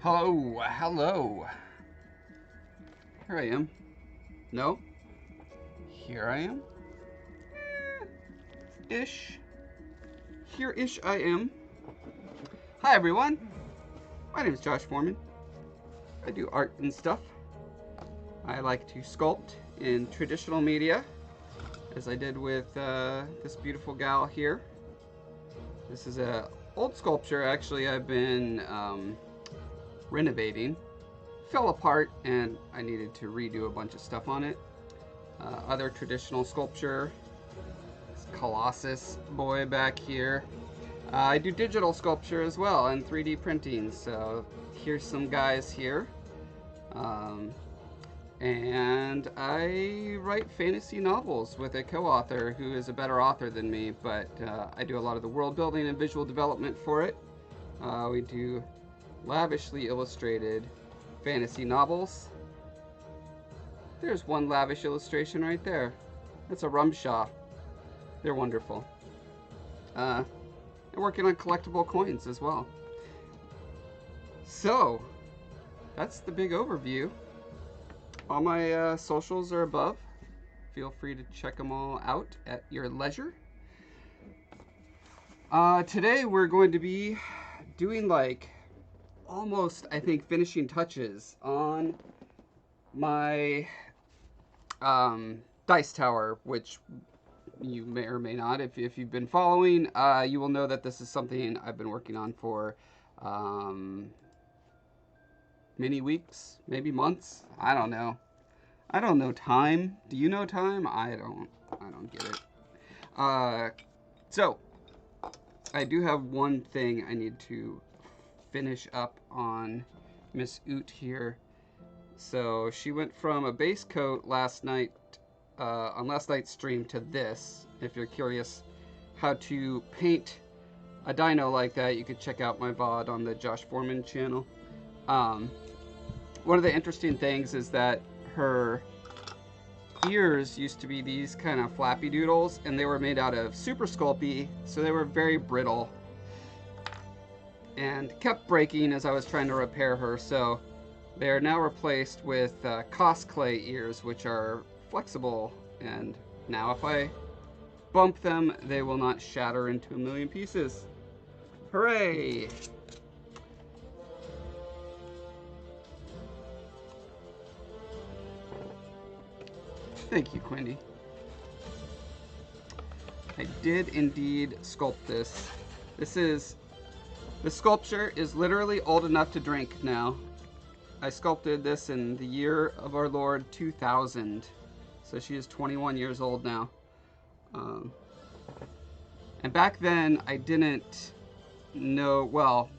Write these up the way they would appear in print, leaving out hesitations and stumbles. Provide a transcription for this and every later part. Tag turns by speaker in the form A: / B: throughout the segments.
A: Hello, hello. Here I am. No. Here I am. Ish. Here-ish I am. Hi everyone. My name is Josh Foreman. I do art and stuff. I like to sculpt in traditional media, as I did with this beautiful gal here. This is a old sculpture actually I've been renovating. Fell apart and I needed to redo a bunch of stuff on it. Other traditional sculpture, this Colossus boy back here. I do digital sculpture as well and 3D printing, so here's some guys here. And I write fantasy novels with a co-author who is a better author than me, but I do a lot of the world building and visual development for it. We do lavishly illustrated fantasy novels. There's one lavish illustration right there. That's a Rumshaw. They're wonderful. I'm working on collectible coins as well. So, that's the big overview. All my socials are above. Feel free to check them all out at your leisure. Today we're going to be doing like almost, I think, finishing touches on my dice tower, which you may or may not, if you've been following, you will know that this is something I've been working on for many weeks, maybe months. I don't know. I don't know time. Do you know time? I don't get it. So I do have one thing I need to finish up on Miss Oot here. So she went from a base coat last night, on last night's stream, to this. If you're curious how to paint a dino like that, you could check out my VOD on the Josh Foreman channel. One of the interesting things is that her ears used to be these kind of flappy doodles, and they were made out of Super Sculpey, so they were very brittle and kept breaking as I was trying to repair her. So they are now replaced with Cosplay ears, which are flexible, and now if I bump them, they will not shatter into a million pieces. Hooray! Thank you, Quindy. I did indeed sculpt this. The sculpture is literally old enough to drink now. I sculpted this in the year of our Lord 2000. So she is 21 years old now. And back then I didn't know, well,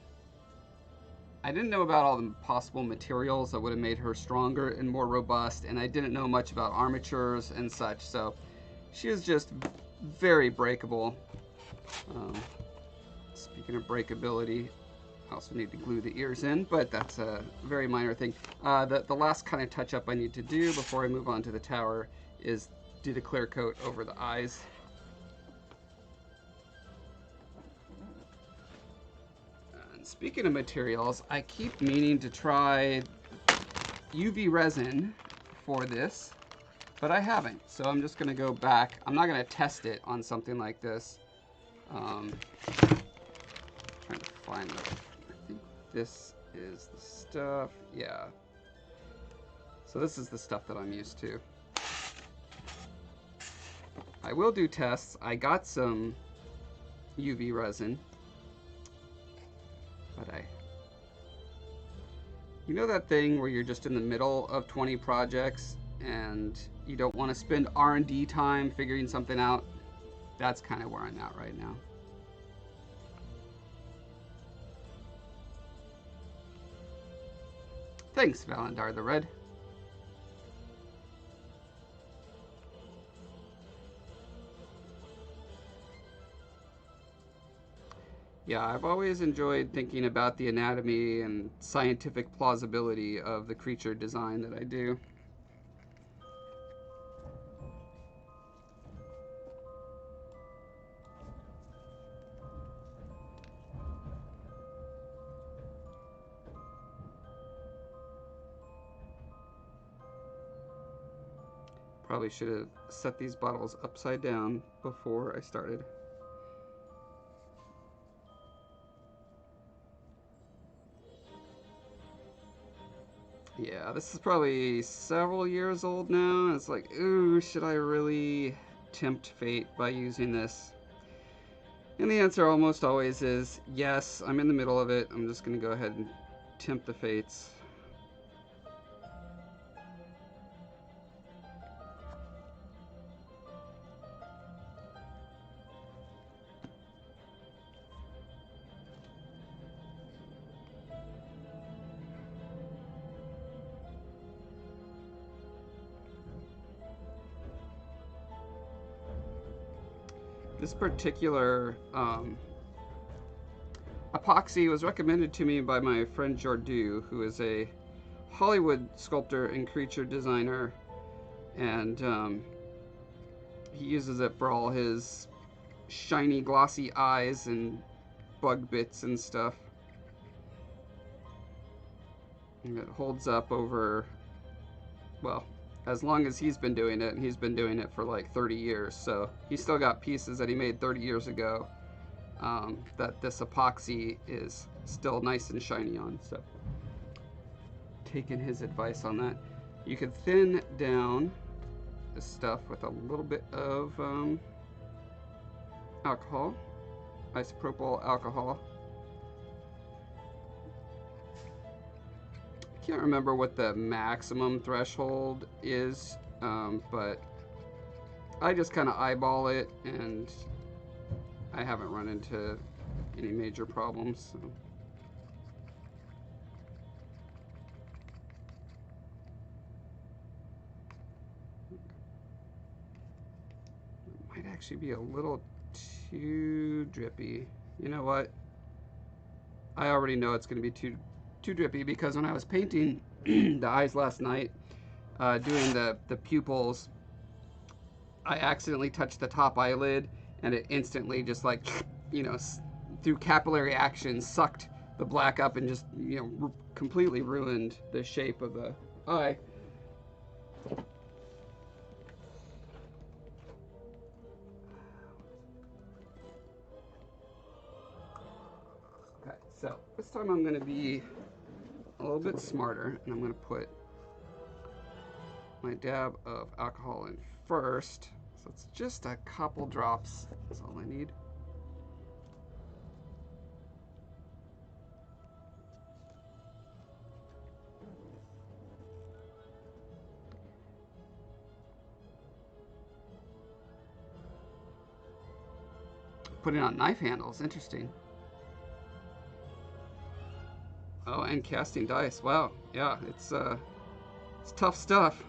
A: I didn't know about all the possible materials that would have made her stronger and more robust, and I didn't know much about armatures and such, so she is just very breakable. Speaking of breakability, I also need to glue the ears in, but that's a very minor thing. The last kind of touch-up I need to do before I move on to the tower is do the clear coat over the eyes. Speaking of materials, I keep meaning to try UV resin for this, but I haven't. So I'm just going to go back. I'm not going to test it on something like this. Trying to find it. I think this is the stuff. Yeah. So this is the stuff that I'm used to. I will do tests. I got some UV resin. But you know that thing where you're just in the middle of 20 projects and you don't want to spend R&D time figuring something out? That's kind of where I'm at right now. Thanks, Valendar the Red. Yeah, I've always enjoyed thinking about the anatomy and scientific plausibility of the creature design that I do. Probably should have set these bottles upside down before I started. Yeah, this is probably several years old now. It's like, ooh, should I really tempt fate by using this? And the answer almost always is yes. I'm in the middle of it. I'm just going to go ahead and tempt the fates. This particular epoxy was recommended to me by my friend Jordu, who is a Hollywood sculptor and creature designer, and he uses it for all his shiny, glossy eyes and bug bits and stuff. And it holds up over, well, as long as he's been doing it, and he's been doing it for like 30 years, so he's still got pieces that he made 30 years ago that this epoxy is still nice and shiny on. So taking his advice on that. You could thin down this stuff with a little bit of alcohol, isopropyl alcohol. I can't remember what the maximum threshold is, but I just kind of eyeball it, and I haven't run into any major problems. So. It might actually be a little too drippy. You know what? I already know it's going to be too drippy, because when I was painting the eyes last night, doing the pupils, I accidentally touched the top eyelid, and it instantly just, like, you know, through capillary action, sucked the black up and just, you know, completely ruined the shape of the eye. Okay, so this time I'm going to be a little bit smarter, and I'm going to put my dab of alcohol in first. So it's just a couple drops. That's all I need. Put it on knife handles. Interesting. Oh, and casting dice. Wow. Yeah, it's tough stuff.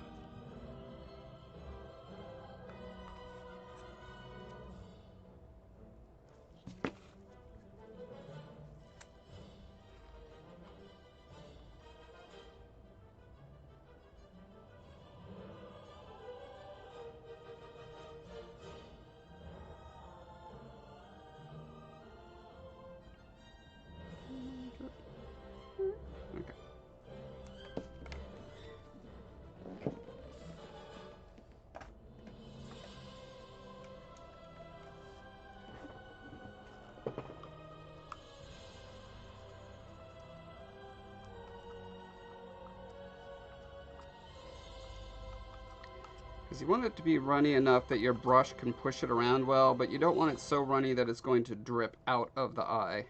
A: Because you want it to be runny enough that your brush can push it around well, but you don't want it so runny that it's going to drip out of the eye.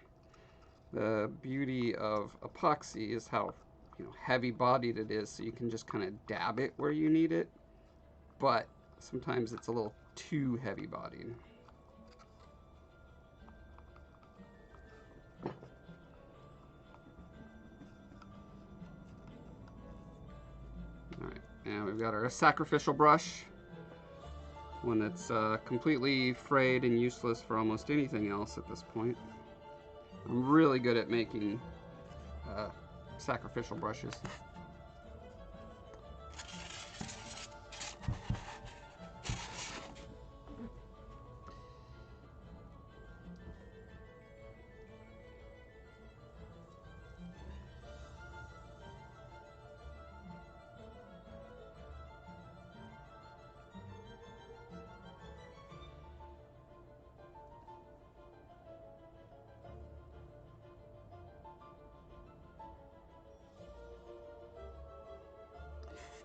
A: The beauty of epoxy is how, you know, heavy-bodied it is, so you can just kind of dab it where you need it, but sometimes it's a little too heavy-bodied. Alright, and we've got our sacrificial brush, one that's completely frayed and useless for almost anything else at this point. I'm really good at making sacrificial brushes.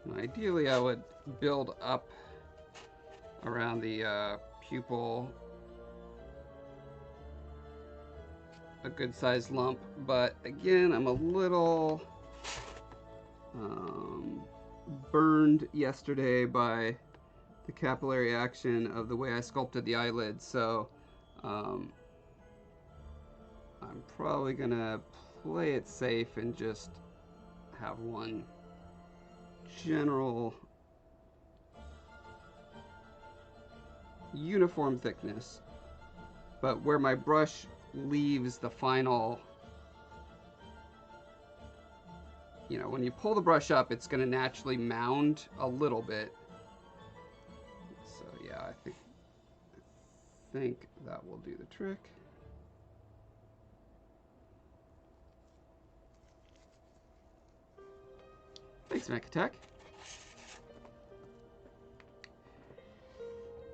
A: Now, ideally, I would build up around the pupil a good sized lump, but again, I'm a little burned yesterday by the capillary action of the way I sculpted the eyelid, so I'm probably gonna play it safe and just have one general uniform thickness, but where my brush leaves the final, you know, when you pull the brush up, it's going to naturally mound a little bit. So yeah, I think that will do the trick. Thanks, Mechatech.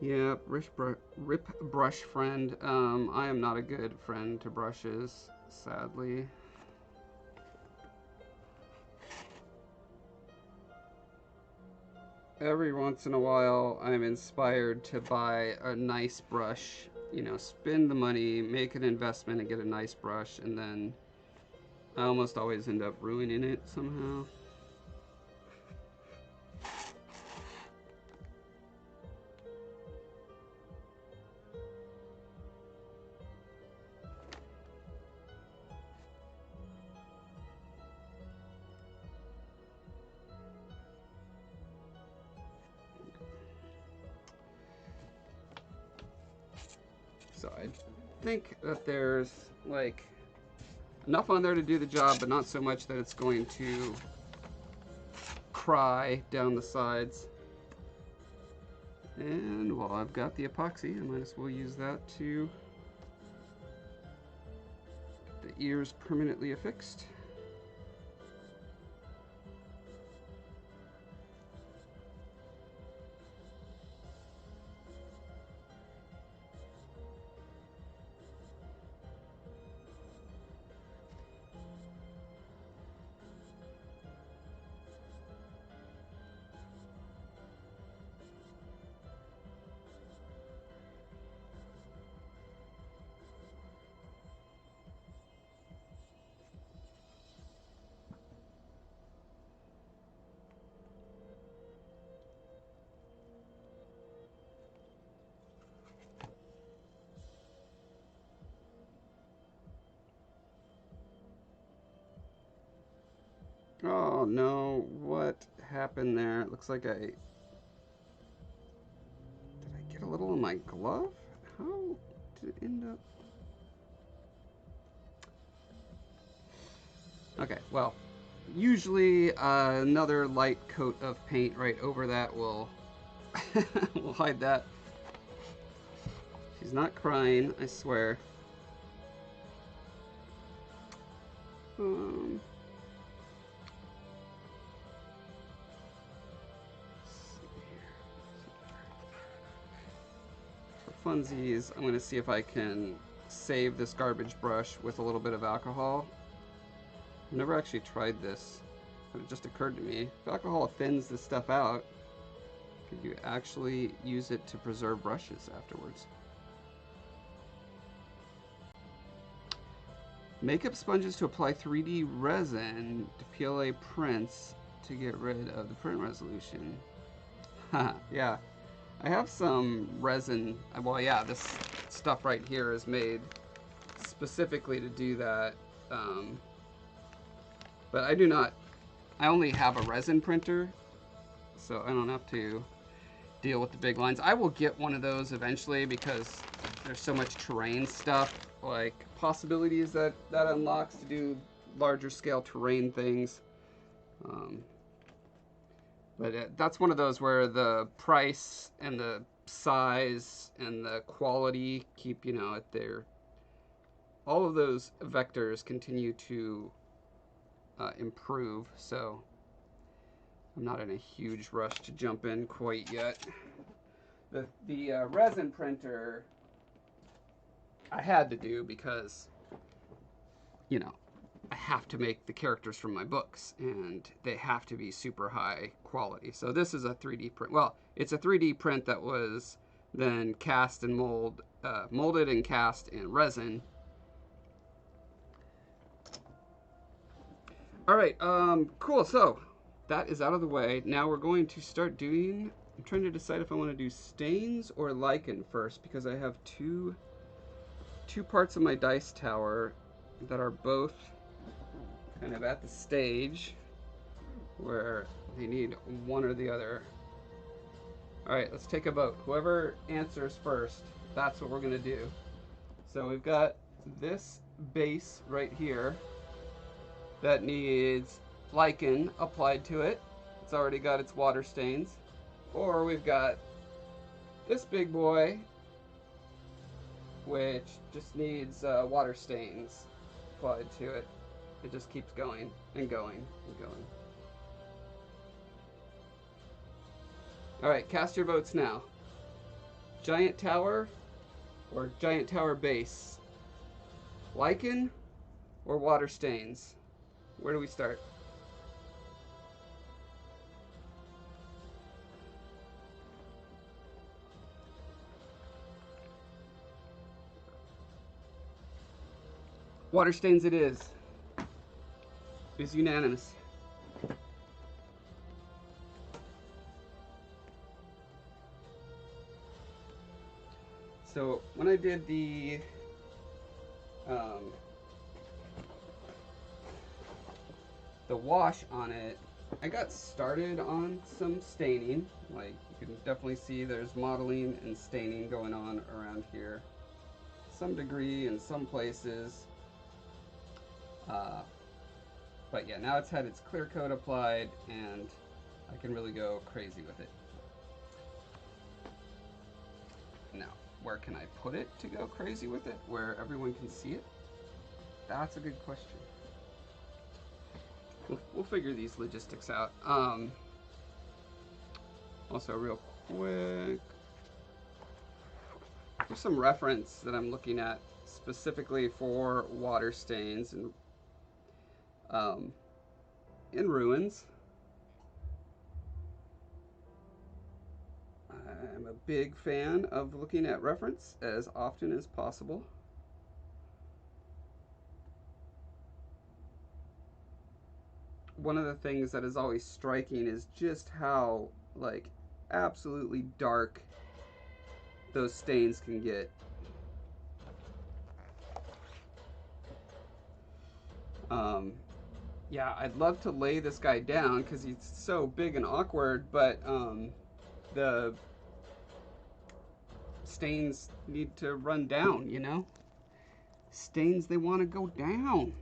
A: Yeah, rip brush friend. I am not a good friend to brushes, sadly. Every once in a while, I'm inspired to buy a nice brush, you know, spend the money, make an investment and get a nice brush, and then I almost always end up ruining it somehow. So I think that there's like enough on there to do the job, but not so much that it's going to cry down the sides. And while I've got the epoxy, I might as well use that to get the ears permanently affixed. Oh no, what happened there? It looks like did I get a little in my glove? How did it end up? Okay, well, usually another light coat of paint right over that will will hide that. She's not crying, I swear. For funsies, I'm going to see if I can save this garbage brush with a little bit of alcohol. I've never actually tried this, but it just occurred to me. If alcohol thins this stuff out, could you actually use it to preserve brushes afterwards? Makeup sponges to apply 3D resin to PLA prints to get rid of the print resolution. Yeah, I have some resin. Well, yeah, this stuff right here is made specifically to do that. But I do not. I only have a resin printer, so I don't have to deal with the big lines. I will get one of those eventually because there's so much terrain stuff, like possibilities that unlocks to do larger scale terrain things. But that's one of those where the price and the size and the quality keep, you know, at their, all of those vectors continue to improve, so I'm not in a huge rush to jump in quite yet. The resin printer I had to do because, you know, I have to make the characters from my books, and they have to be super high quality. So this is a 3D print. Well, it's a 3D print that was then cast and molded and cast in resin. All right, cool. So that is out of the way. Now we're going to start doing, I'm trying to decide if I want to do stains or lichen first, because I have two parts of my dice tower that are both kind of at the stage where they need one or the other. All right, let's take a vote. Whoever answers first, that's what we're gonna do. So we've got this base right here that needs lichen applied to it. It's already got its water stains. Or we've got this big boy, which just needs water stains applied to it. It just keeps going and going and going. All right, cast your votes now. Giant tower or giant tower base? Lichen or water stains? Where do we start? Water stains it is. It is unanimous. So when I did the wash on it, I got started on some staining. Like you can definitely see there's modeling and staining going on around here. Some degree in some places. But yeah, now it's had its clear coat applied and I can really go crazy with it. Now, where can I put it to go crazy with it? Where everyone can see it? That's a good question. We'll figure these logistics out. Also, real quick, there's some reference that I'm looking at specifically for water stains and in ruins. I'm a big fan of looking at reference as often as possible. One of the things that is always striking is just how like absolutely dark those stains can get. Yeah, I'd love to lay this guy down because he's so big and awkward, but the stains need to run down, you know? Stains, they want to go down.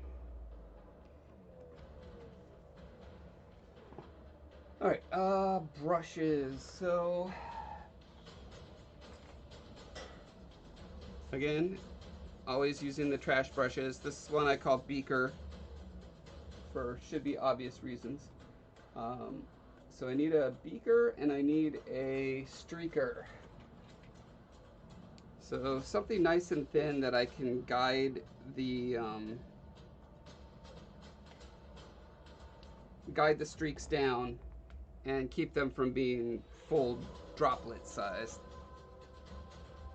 A: All right, brushes. So again, always using the trash brushes. This one I call Beaker for should be obvious reasons. So I need a beaker and I need a streaker. So something nice and thin that I can guide the streaks down and keep them from being full droplet size.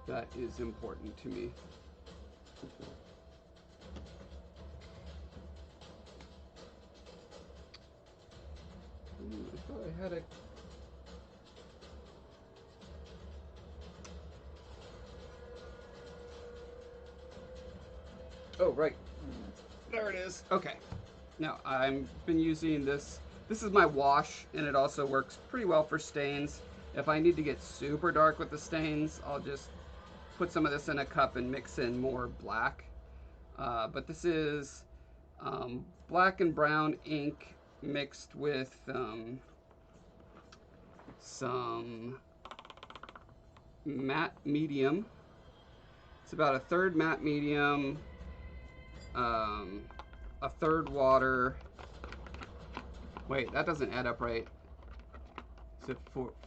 A: That is important to me. I thought I had a... Oh, right. There it is. Okay. Now, I've been using this. This is my wash, and it also works pretty well for stains. If I need to get super dark with the stains, I'll just put some of this in a cup and mix in more black. But this is black and brown ink mixed with some matte medium. It's about a third matte medium, a third water. Wait, that doesn't add up right. Is it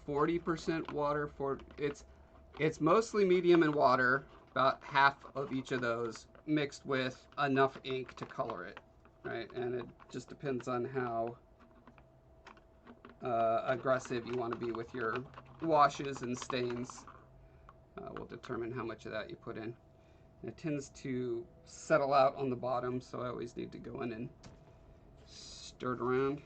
A: 40% water? It's mostly medium and water, about half of each of those, mixed with enough ink to color it. right? And it just depends on how aggressive you want to be with your washes and stains. Will determine how much of that you put in. And it tends to settle out on the bottom, so I always need to go in and stir it around.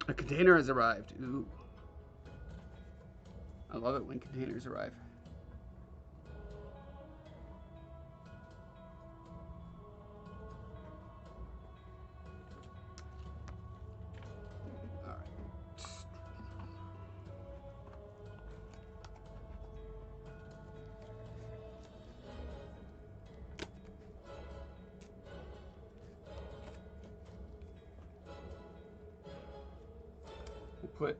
A: A container has arrived. Ooh. I love it when containers arrive. All right. Put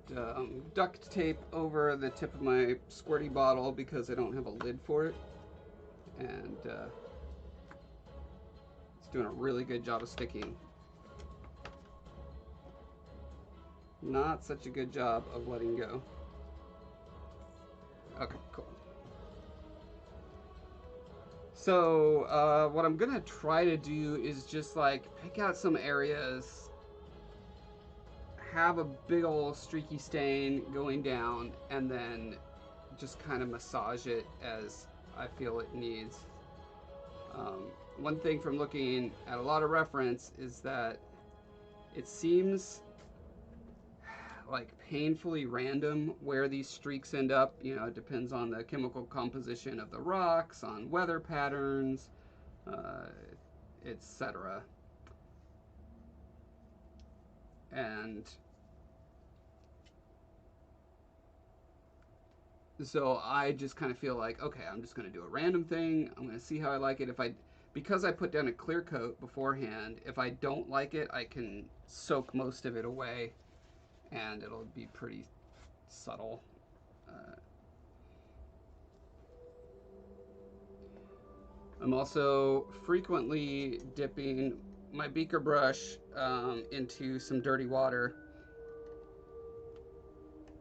A: duct tape over the tip of my squirty bottle because I don't have a lid for it, and it's doing a really good job of sticking. Not such a good job of letting go. Okay, cool. So what I'm gonna try to do is just like pick out some areas, have a big old streaky stain going down, and then just kind of massage it as I feel it needs. One thing from looking at a lot of reference is that it seems like painfully random where these streaks end up. You know, it depends on the chemical composition of the rocks, on weather patterns, etc. And so I just kind of feel like, okay, I'm just going to do a random thing. I'm going to see how I like it. Because I put down a clear coat beforehand, if I don't like it, I can soak most of it away and it'll be pretty subtle. I'm also frequently dipping my beaker brush into some dirty water,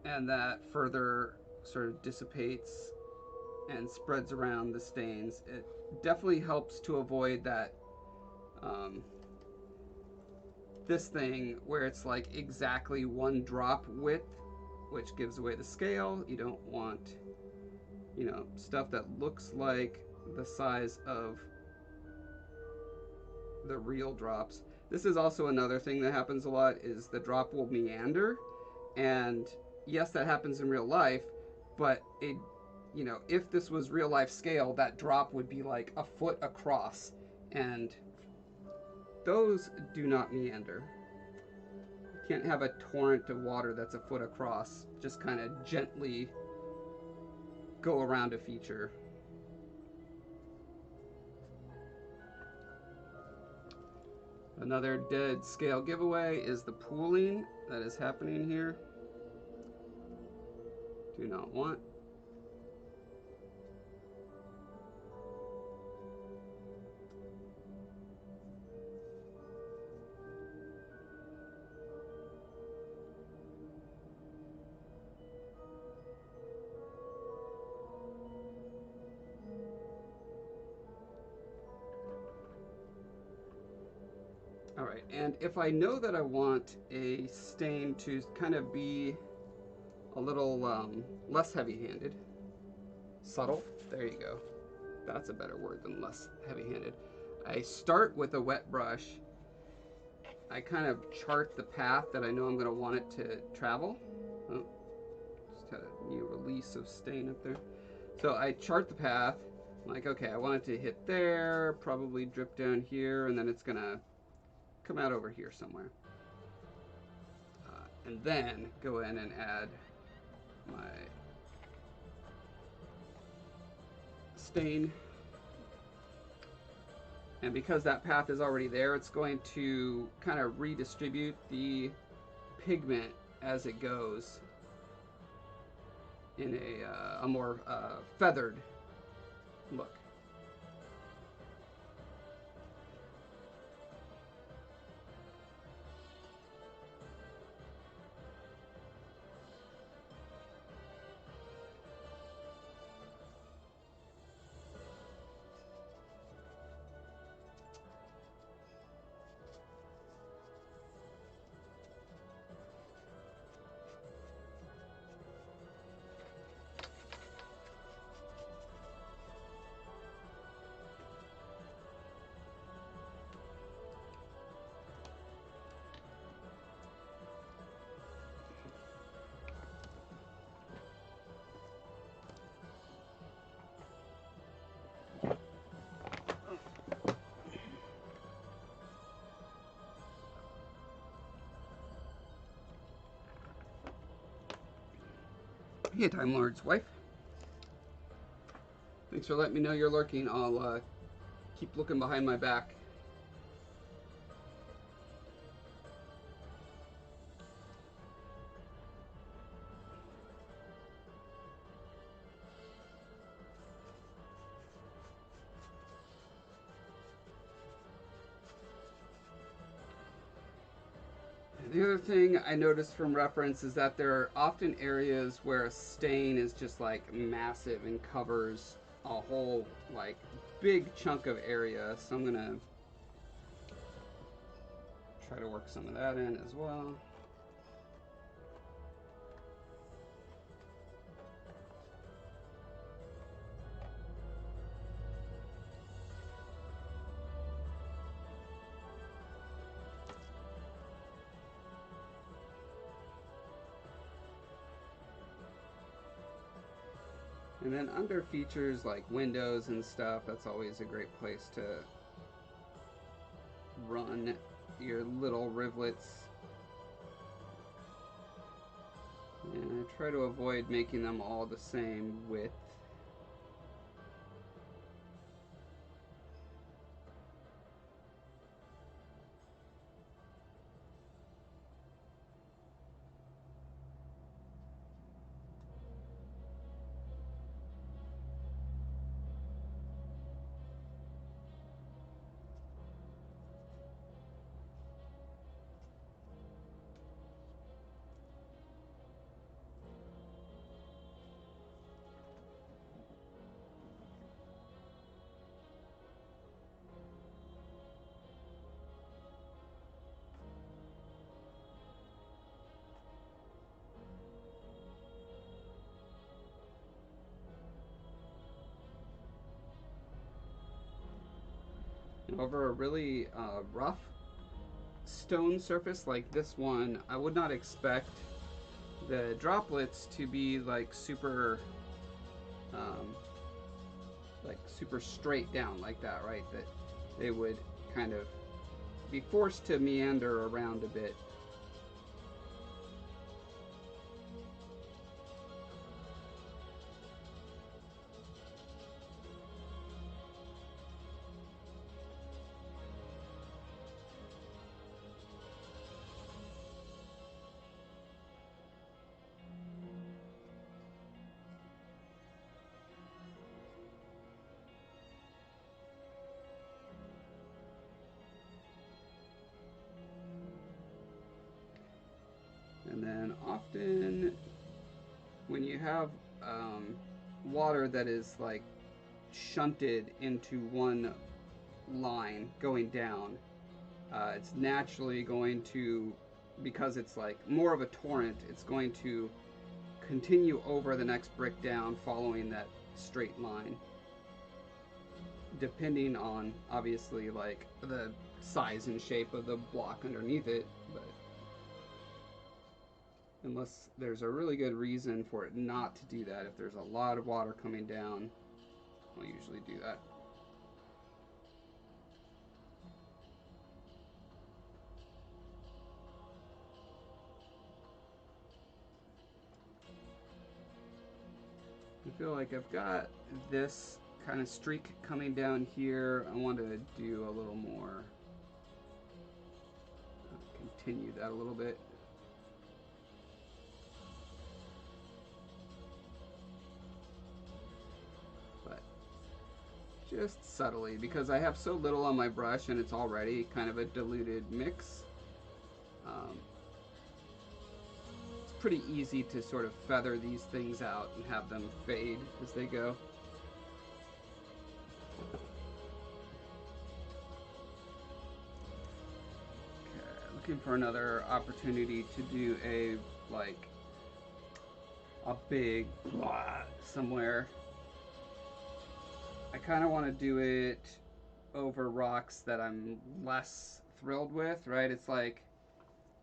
A: and that further sort of dissipates and spreads around the stains. It definitely helps to avoid that this thing where it's like exactly one drop width, which gives away the scale. You don't want, you know, stuff that looks like the size of the real drops. This is also another thing that happens a lot, is the drop will meander, and yes, that happens in real life, but it, you know, if this was real life scale, that drop would be like a foot across, and those do not meander. You can't have a torrent of water that's a foot across just kind of gently go around a feature. Another dead scale giveaway is the pooling that is happening here. Do not want. All right, and if I know that I want a stain to kind of be a little less heavy-handed, subtle, there you go. That's a better word than less heavy-handed. I start with a wet brush. I kind of chart the path that I know I'm gonna want it to travel. Oh, just had a new release of stain up there. So I chart the path. I'm like, okay, I want it to hit there, probably drip down here, and then it's gonna come out over here somewhere. And then go in and add my stain. And because that path is already there, it's going to kind of redistribute the pigment as it goes in a more feathered look. Hey, Time Lord's wife. Thanks for letting me know you're lurking. I'll keep looking behind my back. The other thing I noticed from reference is that there are often areas where a stain is just like massive and covers a whole like big chunk of area. So I'm gonna try to work some of that in as well. And then under features like windows and stuff, that's always a great place to run your little rivulets. And I try to avoid making them all the same width. Over a really rough stone surface like this one, I would not expect the droplets to be like super straight down like that, right? That they would kind of be forced to meander around a bit. And then often when you have water that is like shunted into one line going down, it's naturally going to, because it's like more of a torrent, it's going to continue over the next brick down following that straight line, depending on obviously like the size and shape of the block underneath it. But unless there's a really good reason for it not to do that, if there's a lot of water coming down, I'll usually do that. I feel like I've got this kind of streak coming down here. I want to do a little more, continue that a little bit. But just subtly, because I have so little on my brush and it's already kind of a diluted mix. It's pretty easy to sort of feather these things out and have them fade as they go. Looking for another opportunity to do a big blot somewhere. I kind of want to do it over rocks that I'm less thrilled with, right? It's like,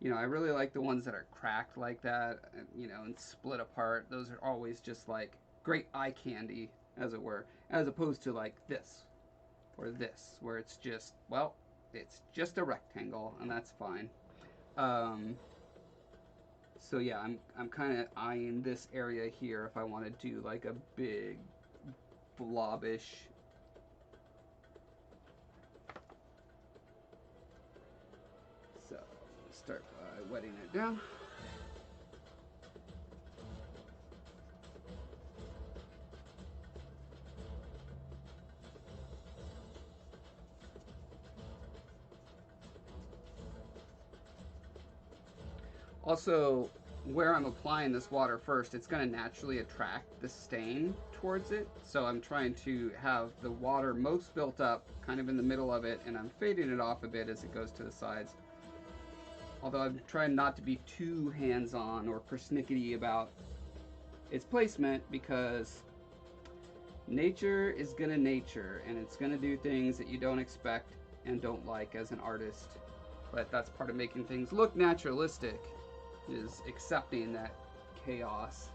A: you know, I really like the ones that are cracked like that, you know, and split apart. Those are always just like great eye candy, as it were, as opposed to like this or this, where it's just, well, it's just a rectangle, and that's fine. So yeah, I'm kind of eyeing this area here if I want to do like a big blobbish. So start by wetting it down. Also, where I'm applying this water first, it's going to naturally attract the stain towards it. So I'm trying to have the water most built up kind of in the middle of it, and I'm fading it off a bit as it goes to the sides. Although I'm trying not to be too hands-on or persnickety about its placement, because nature is gonna nature, and it's gonna do things that you don't expect and don't like as an artist. But that's part of making things look naturalistic, is accepting that chaos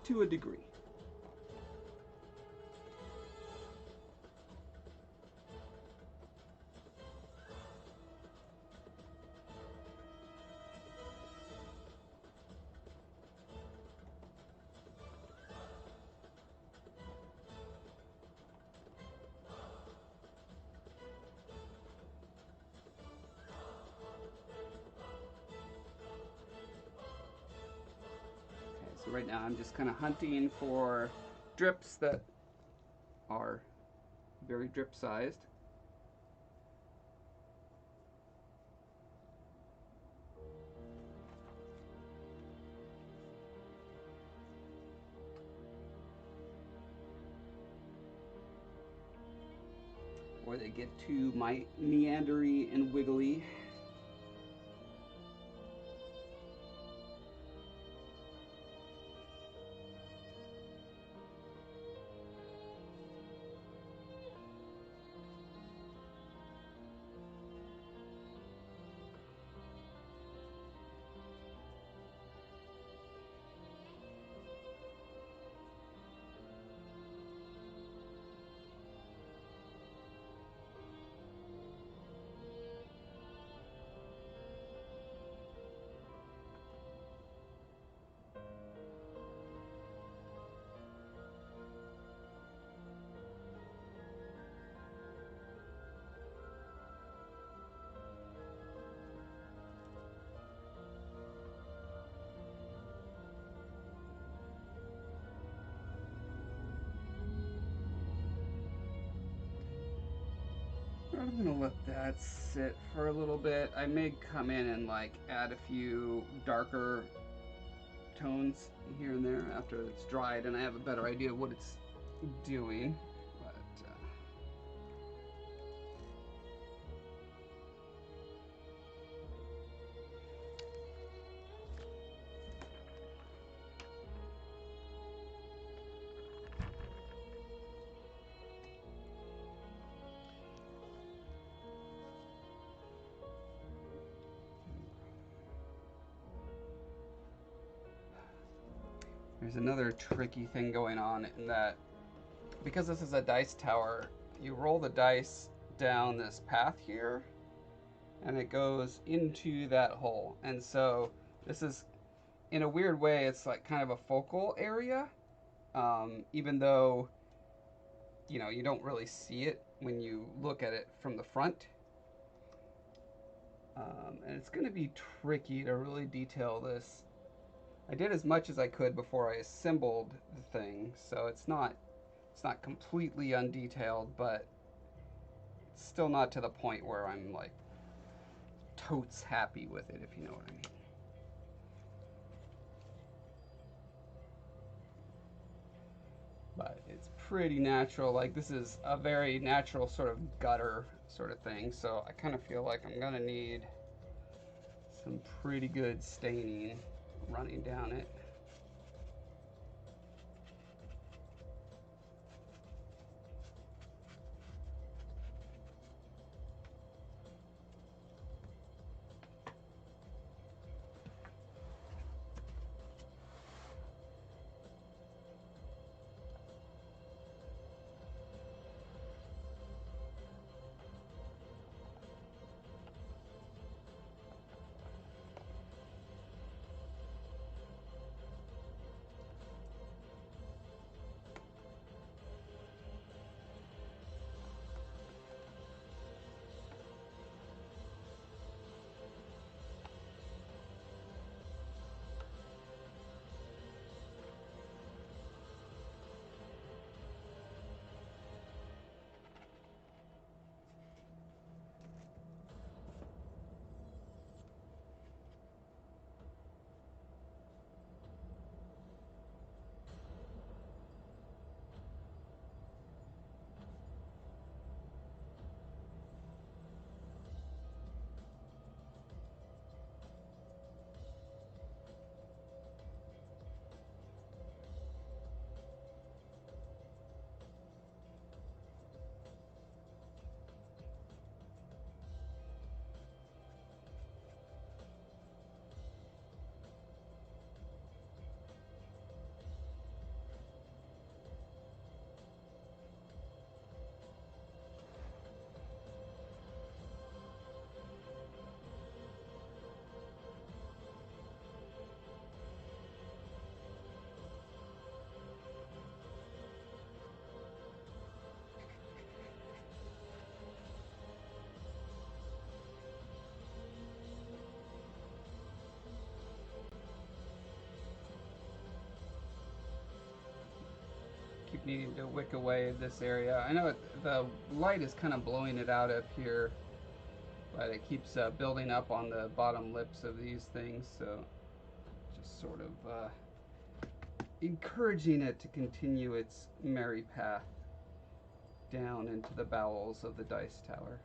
A: to a degree. Okay, so right now I'm just kind of hunting for drips that are very drip sized. Or they get too meandery and wiggly. I'm gonna let that sit for a little bit. I may come in and like add a few darker tones here and there after it's dried and I have a better idea of what it's doing. But there's another tricky thing going on in that because this is a dice tower, you roll the dice down this path here and it goes into that hole. And so this is, in a weird way, it's like kind of a focal area, even though, you know, you don't really see it when you look at it from the front. And it's going to be tricky to really detail this. I did as much as I could before I assembled the thing, so it's not completely undetailed, but it's still not to the point where I'm like totes happy with it, if you know what I mean. But it's pretty natural. Like, this is a very natural sort of gutter sort of thing, so I kind of feel like I'm gonna need some pretty good staining running down it. keep needing to wick away this area. I know the light is kind of blowing it out up here, but it keeps building up on the bottom lips of these things, so just sort of encouraging it to continue its merry path down into the bowels of the dice tower.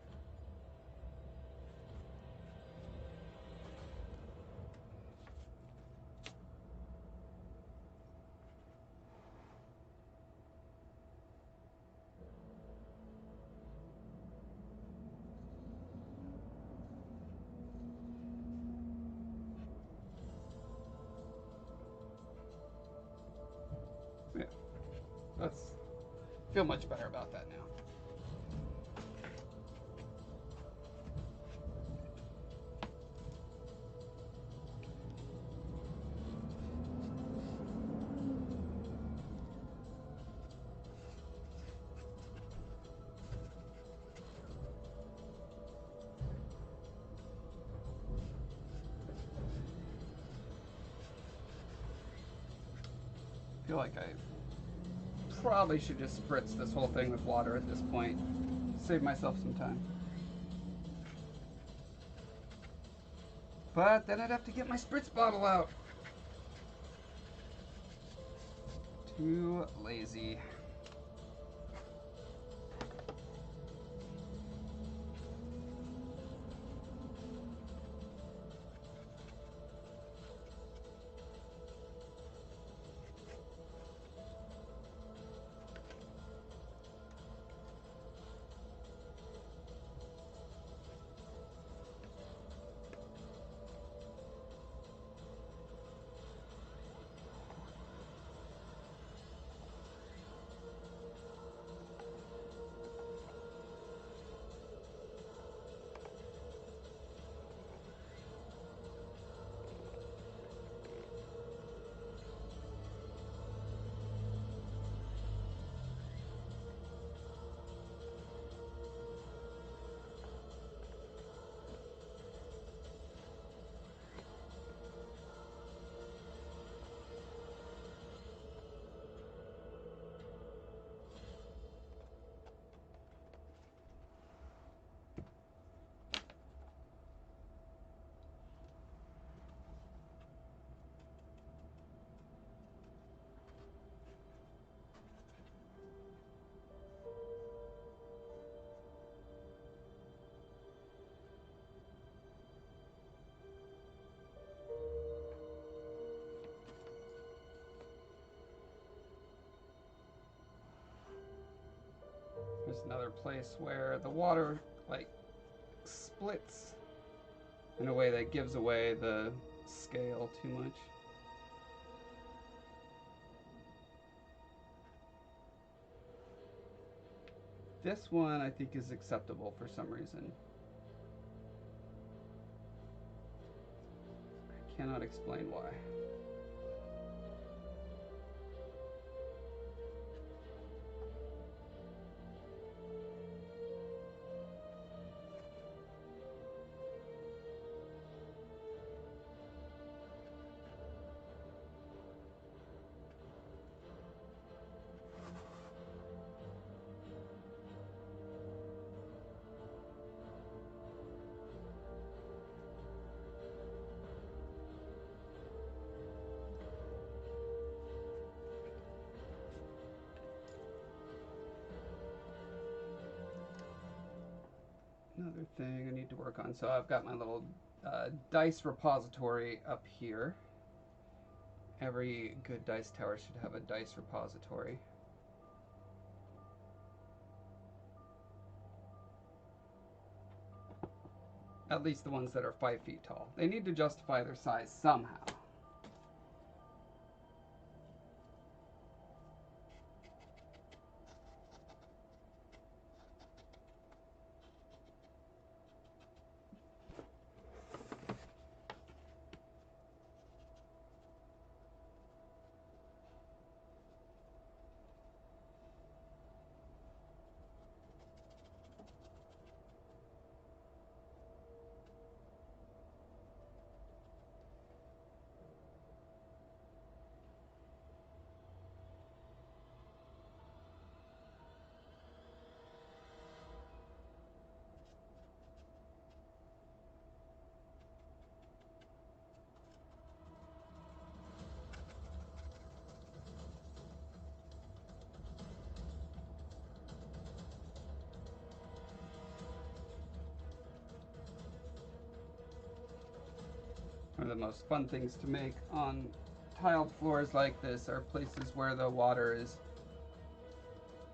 A: Yeah, that's feel much better about that now. I feel like I probably should just spritz this whole thing with water at this point. Save myself some time. But then I'd have to get my spritz bottle out. Too lazy. There's another place where the water like splits in a way that gives away the scale too much. This one I think is acceptable for some reason. I cannot explain why. Another thing I need to work on. So I've got my little dice repository up here. Every good dice tower should have a dice repository. At least the ones that are 5 feet tall. They need to justify their size somehow. the most fun things to make on tiled floors like this are places where the water is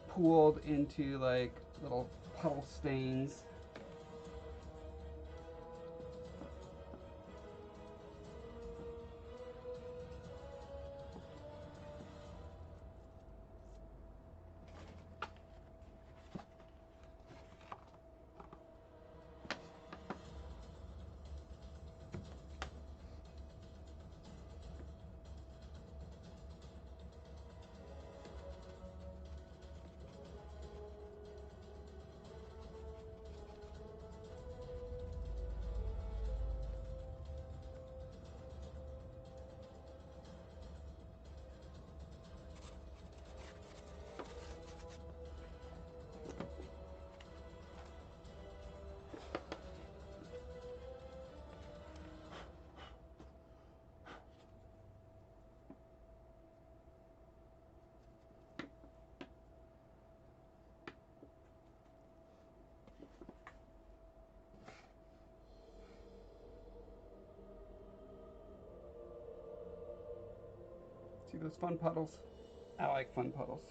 A: pooled into like little puddle stains. See those fun puddles? I like fun puddles.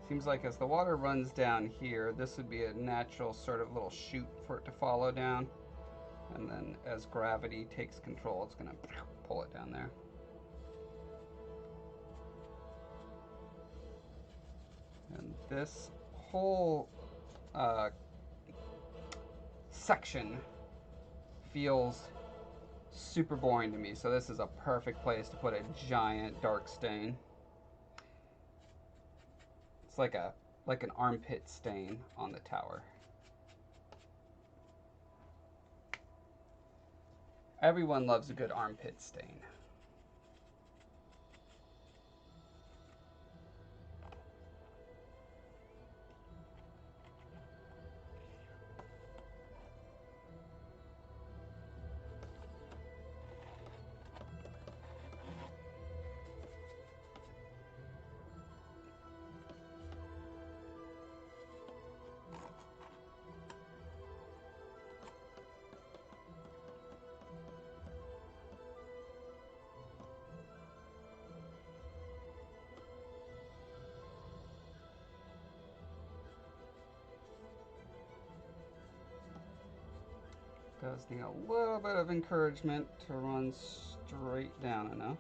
A: Seems like as the water runs down here, this would be a natural sort of little chute for it to follow down. And then as gravity takes control, it's gonna pull it down there. And this whole section feels super boring to me, so this is a perfect place to put a giant dark stain. It's like an armpit stain on the tower. Everyone loves a good armpit stain. Does need a little bit of encouragement to run straight down enough.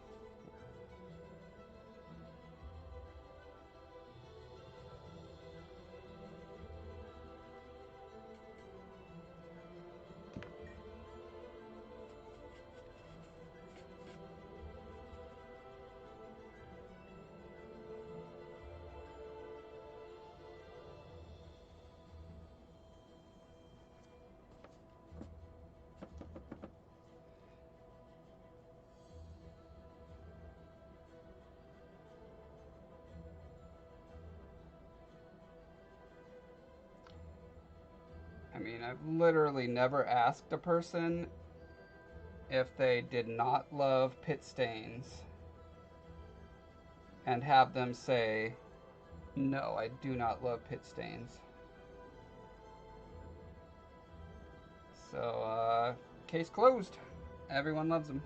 A: I mean, I've literally never asked a person if they did not love pit stains and have them say, no, I do not love pit stains. So, case closed. Everyone loves them.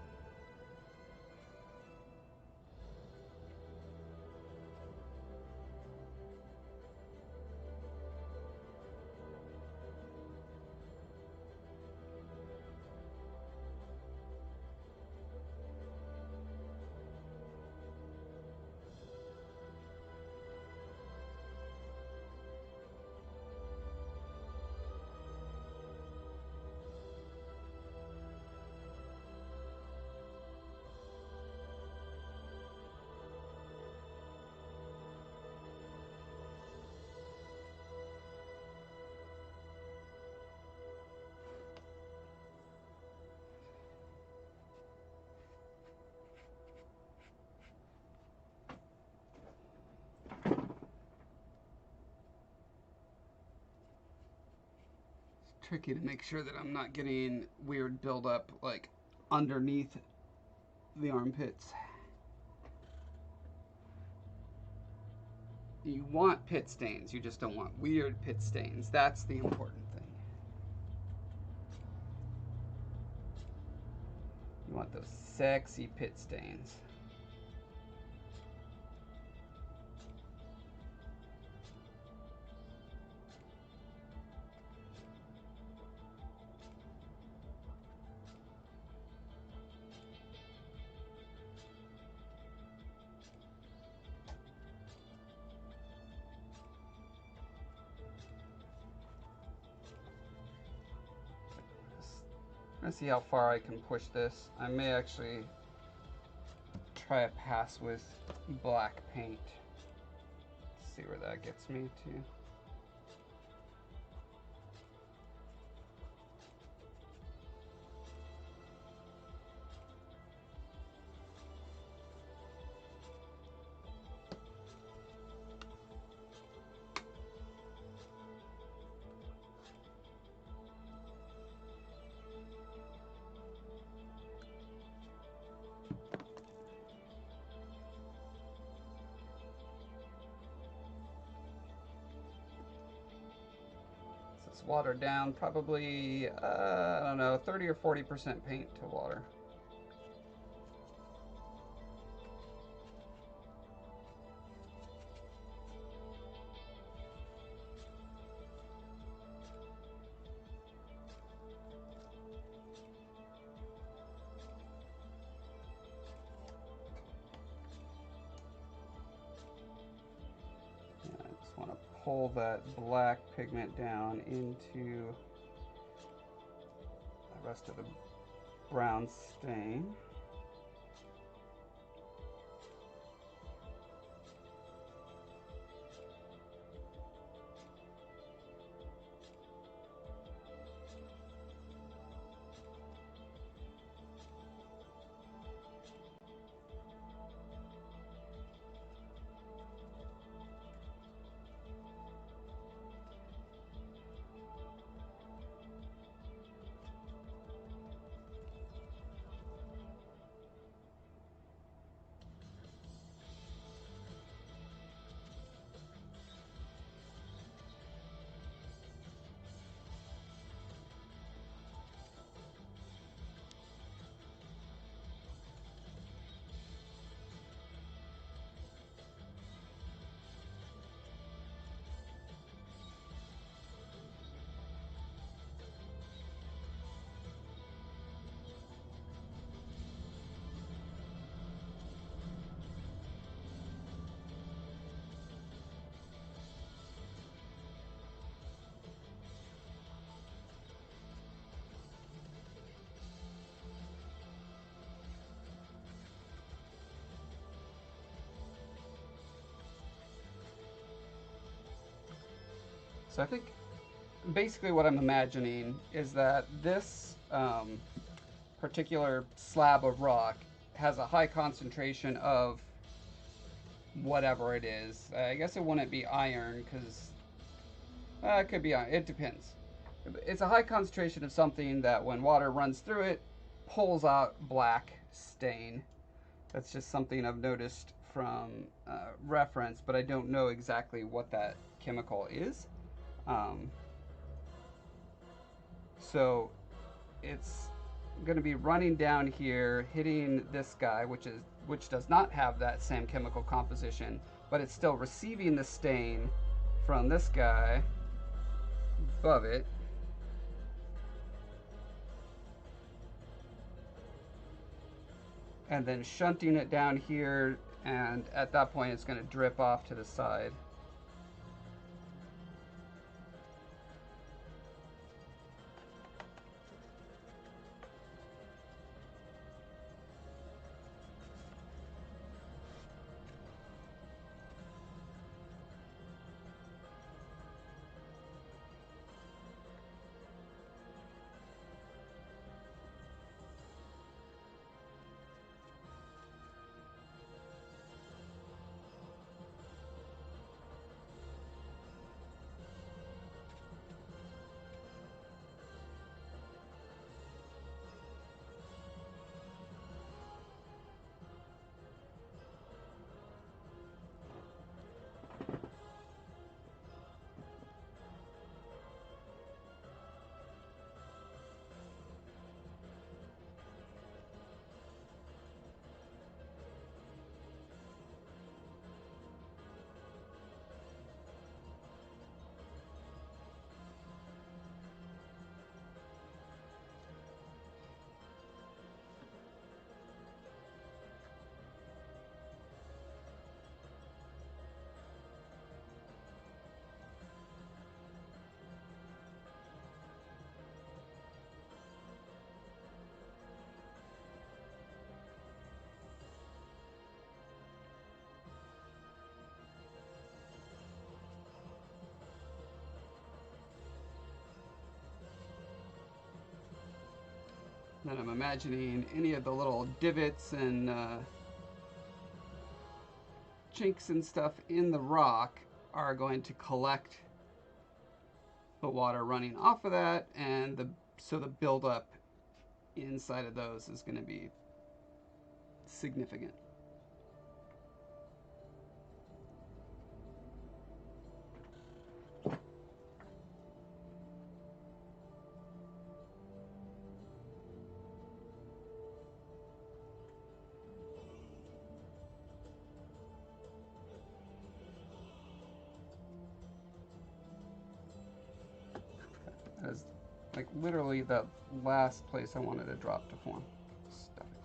A: Tricky to make sure that I'm not getting weird buildup like underneath the armpits. You want pit stains, you just don't want weird pit stains. That's the important thing. You want those sexy pit stains. Let's see how far I can push this. I may actually try a pass with black paint. See where that gets me to. It's watered down, probably, I don't know, 30 or 40% paint to water. I just want to pull that black pigment down into the rest of the brown stain. So I think basically what I'm imagining is that this particular slab of rock has a high concentration of whatever it is. I guess it wouldn't be iron because it could be iron. It depends. It's a high concentration of something that when water runs through it, pulls out black stain. That's just something I've noticed from reference, but I don't know exactly what that chemical is. So it's going to be running down here, hitting this guy, which does not have that same chemical composition, but it's still receiving the stain from this guy above it. And then shunting it down here, and at that point it's going to drip off to the side. Then I'm imagining any of the little divots and chinks and stuff in the rock are going to collect the water running off of that, and so the buildup inside of those is going to be significant. That is like literally the last place I wanted to drop to form. Stuff it.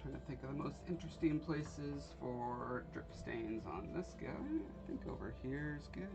A: Trying to think of the most interesting places for drip stains on this guy. I think over here is good.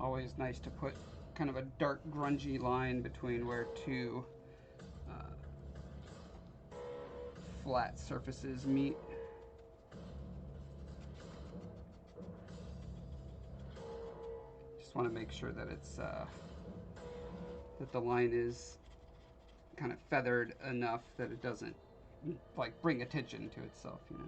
A: Always nice to put kind of a dark, grungy line between where two flat surfaces meet. Just want to make sure that it's that the line is kind of feathered enough that it doesn't like bring attention to itself, you know.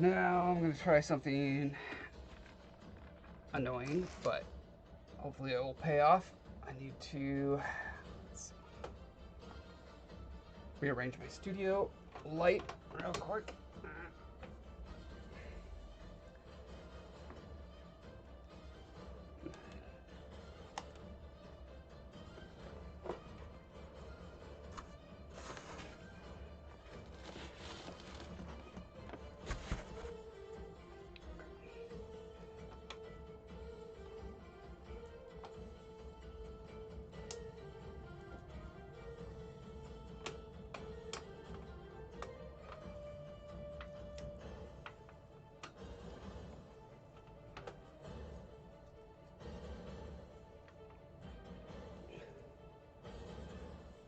A: Now I'm going to try something annoying, but hopefully it will pay off. I need to rearrange my studio light real quick.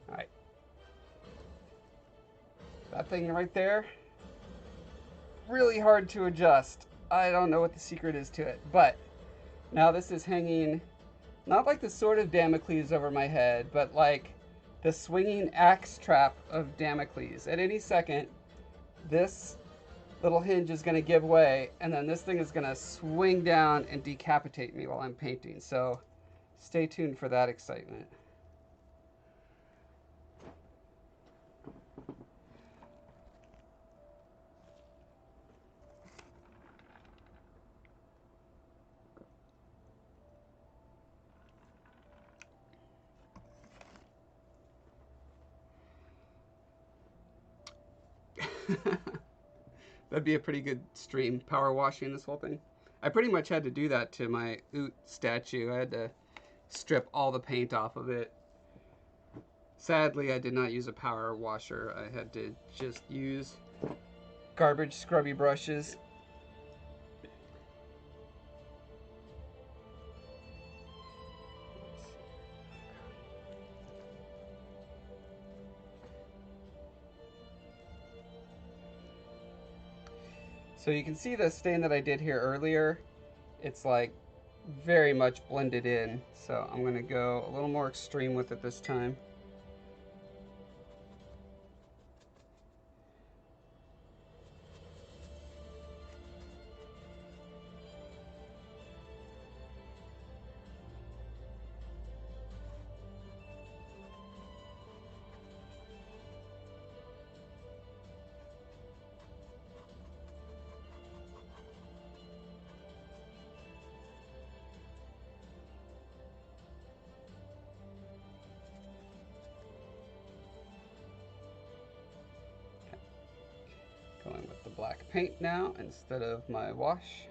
A: All right. That thing right there, really hard to adjust. I don't know what the secret is to it, but now this is hanging not like the sword of Damocles over my head, but like the swinging axe trap of Damocles. At any second, this little hinge is going to give way, and then this thing is going to swing down and decapitate me while I'm painting. So stay tuned for that excitement. That'd be a pretty good stream, power washing this whole thing. I pretty much had to do that to my Oot statue. I had to strip all the paint off of it Sadly, I did not use a power washer. I had to just use garbage scrubby brushes. So you can see the stain that I did here earlier. It's like very much blended in. So I'm going to go a little more extreme with it this time. Going with the black paint now instead of my wash.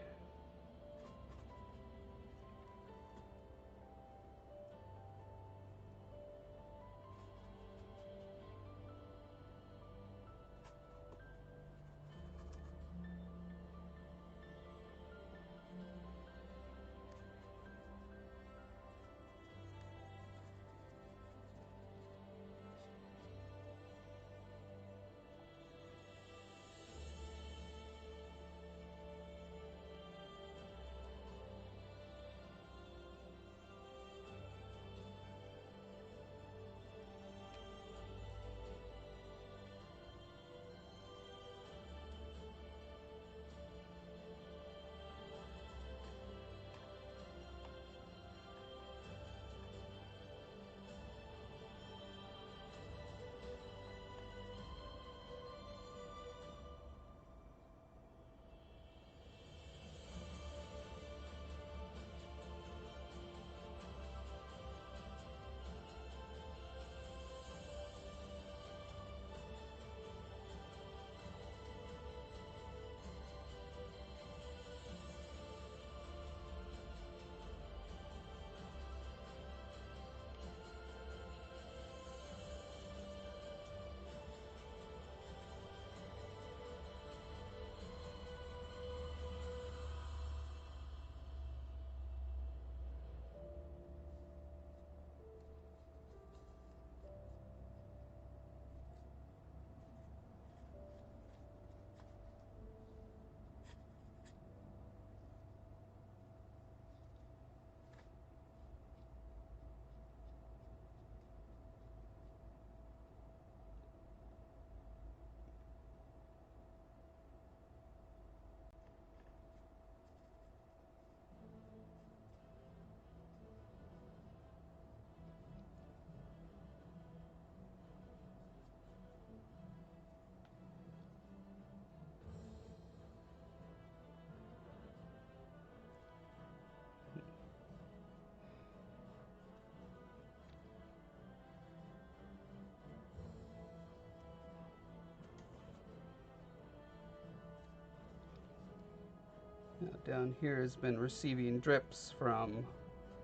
A: Now down here has been receiving drips from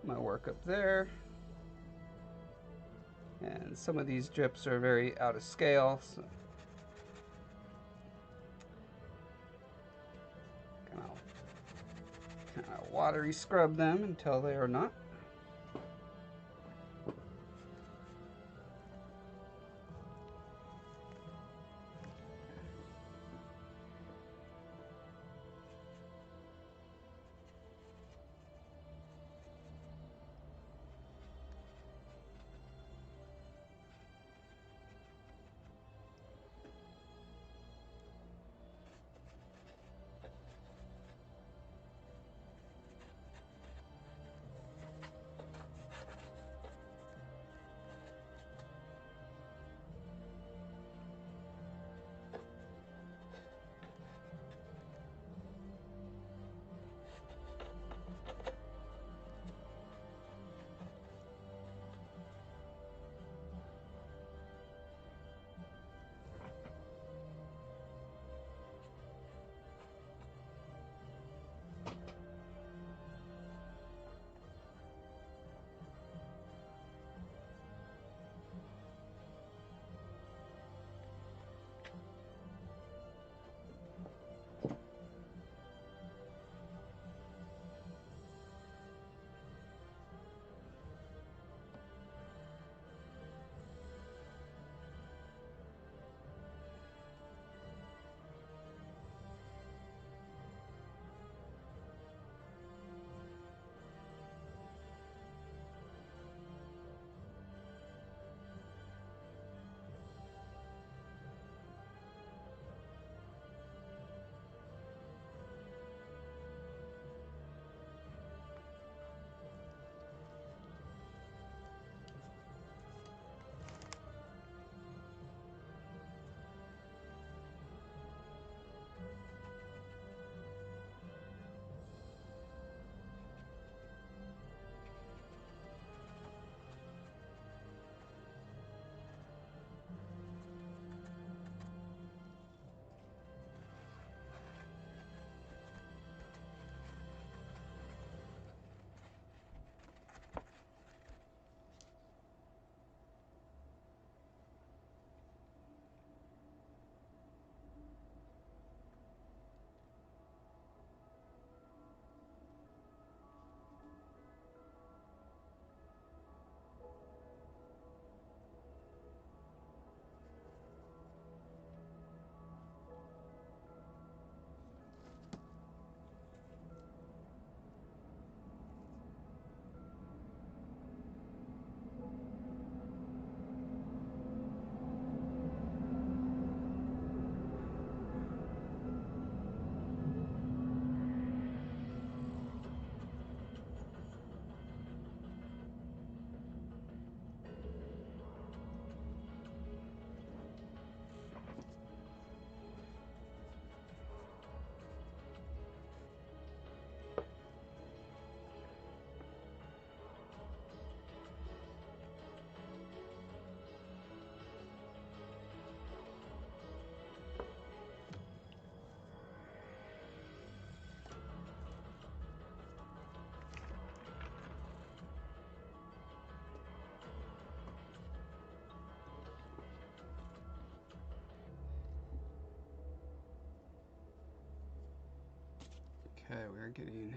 A: my work up there. And some of these drips are very out of scale, so kind of watery scrub them until they are not. getting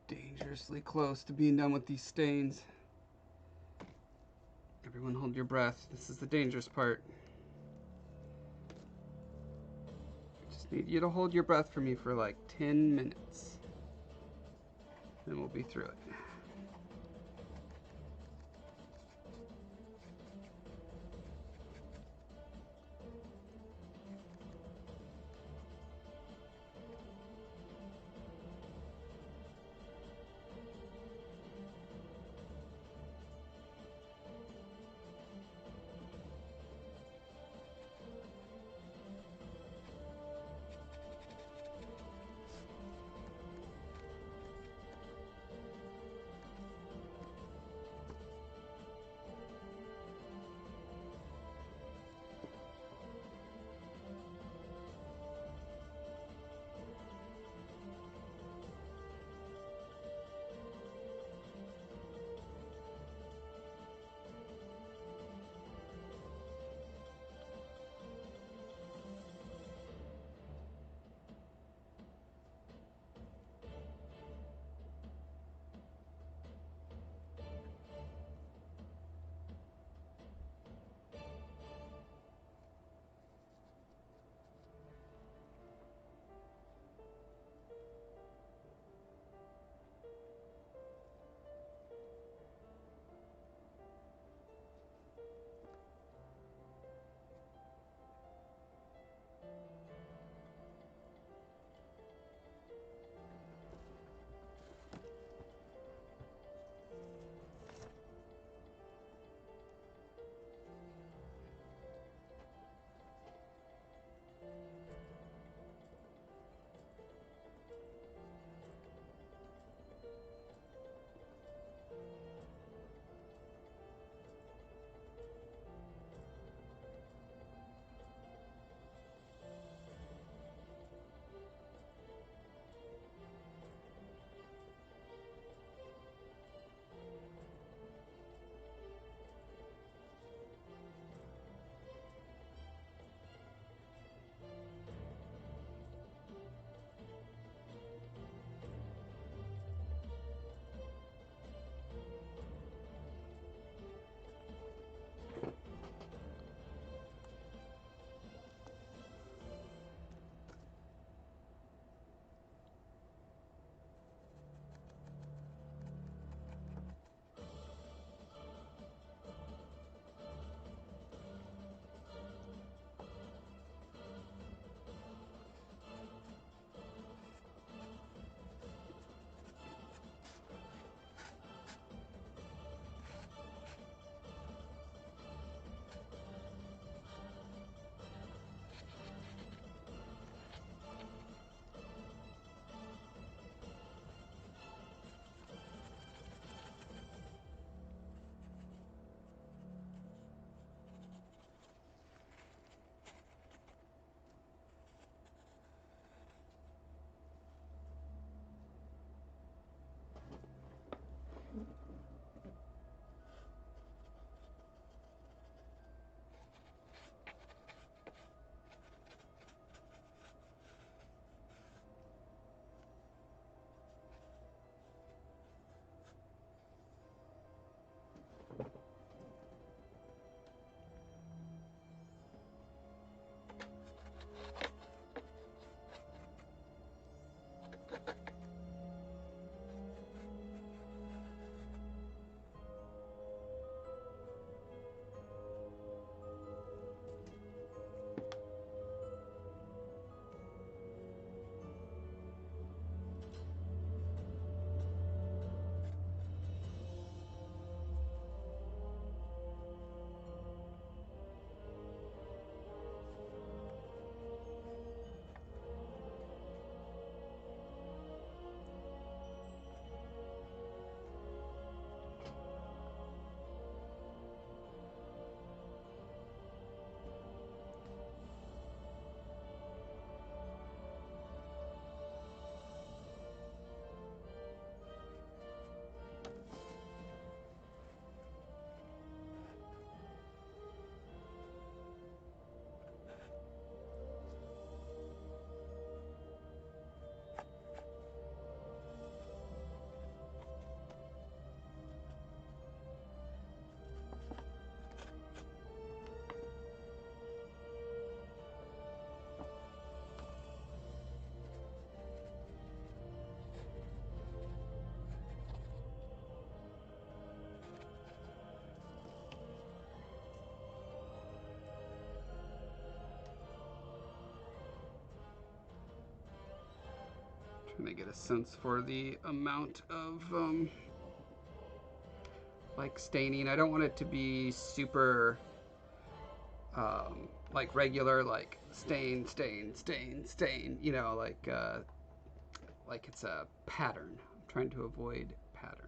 A: dangerously close to being done with these stains. Everyone hold your breath. This is the dangerous part. I just need you to hold your breath for me for like 10 minutes. Then we'll be through it. trying to get a sense for the amount of like staining. I don't want it to be super like regular, like stain, stain, stain, stain. You know, like it's a pattern. I'm trying to avoid patterns.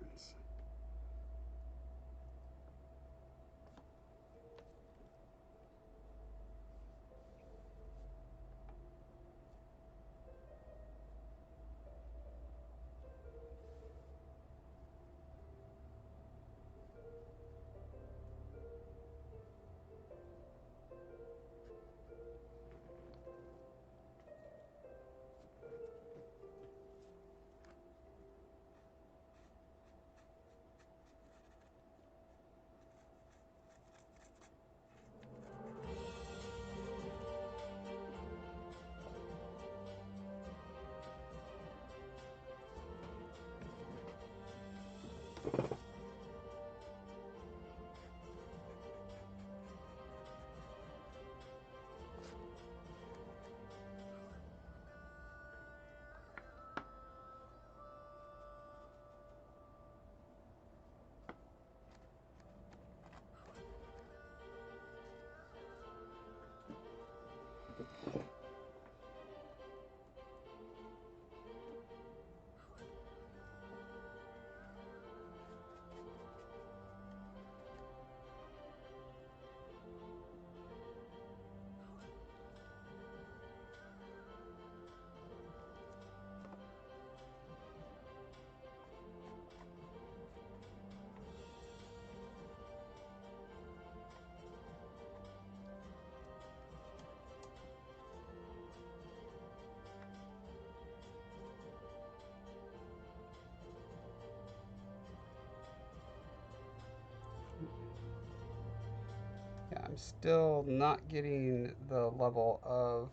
A: Yeah, I'm still not getting the level of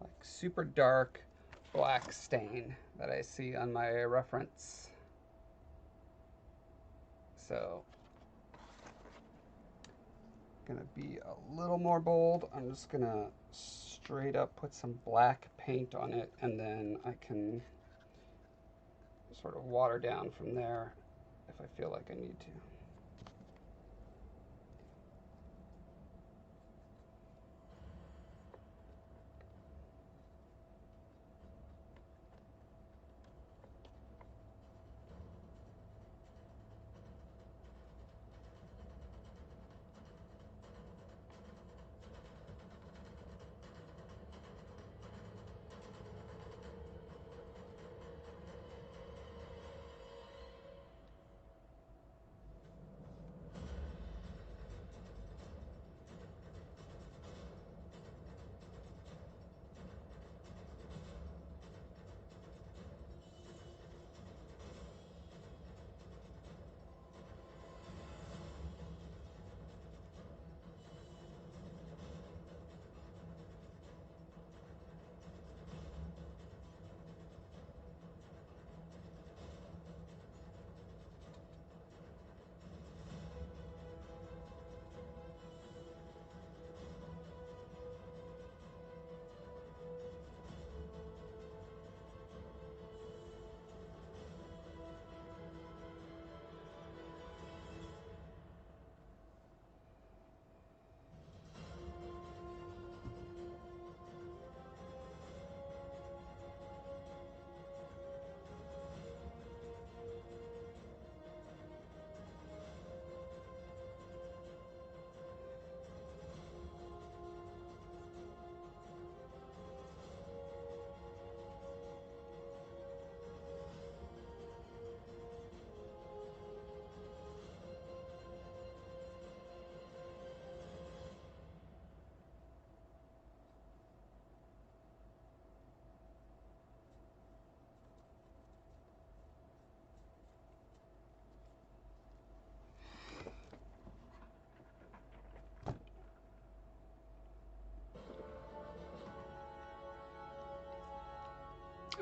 A: like super dark black stain that I see on my reference. So gonna be a little more bold. I'm just gonna straight up put some black paint on it, and then I can sort of water down from there if I feel like I need to.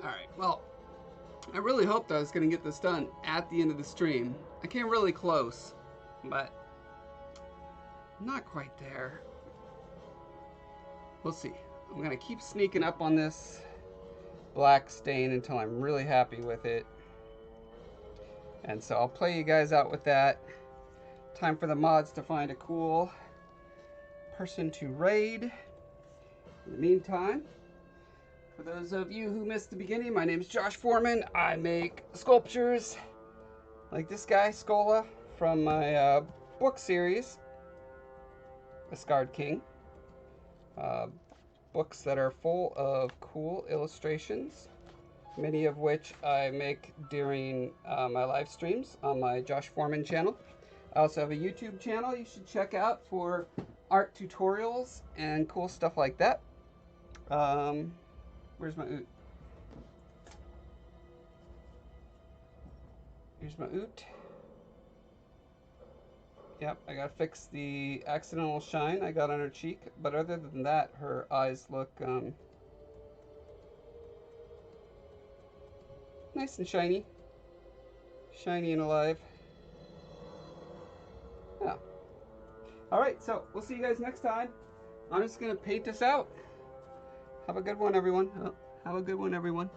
A: All right, well, I really hoped I was going to get this done at the end of the stream. I came really close, but not quite there. We'll see. I'm going to keep sneaking up on this black stain until I'm really happy with it. And so I'll play you guys out with that. Time for the mods to find a cool person to raid. In the meantime, for those of you who missed the beginning, my name is Josh Foreman. I make sculptures like this guy, Scola, from my book series, The Scarred King. Books that are full of cool illustrations, many of which I make during my live streams on my Josh Foreman channel. I also have a YouTube channel you should check out for art tutorials and cool stuff like that. Where's my oot? Here's my oot. Yep, I gotta fix the accidental shine I got on her cheek, but other than that, her eyes look nice and shiny. Shiny and alive. Yeah. Alright, so we'll see you guys next time. I'm just gonna paint this out. Have a good one, everyone. Have a good one, everyone.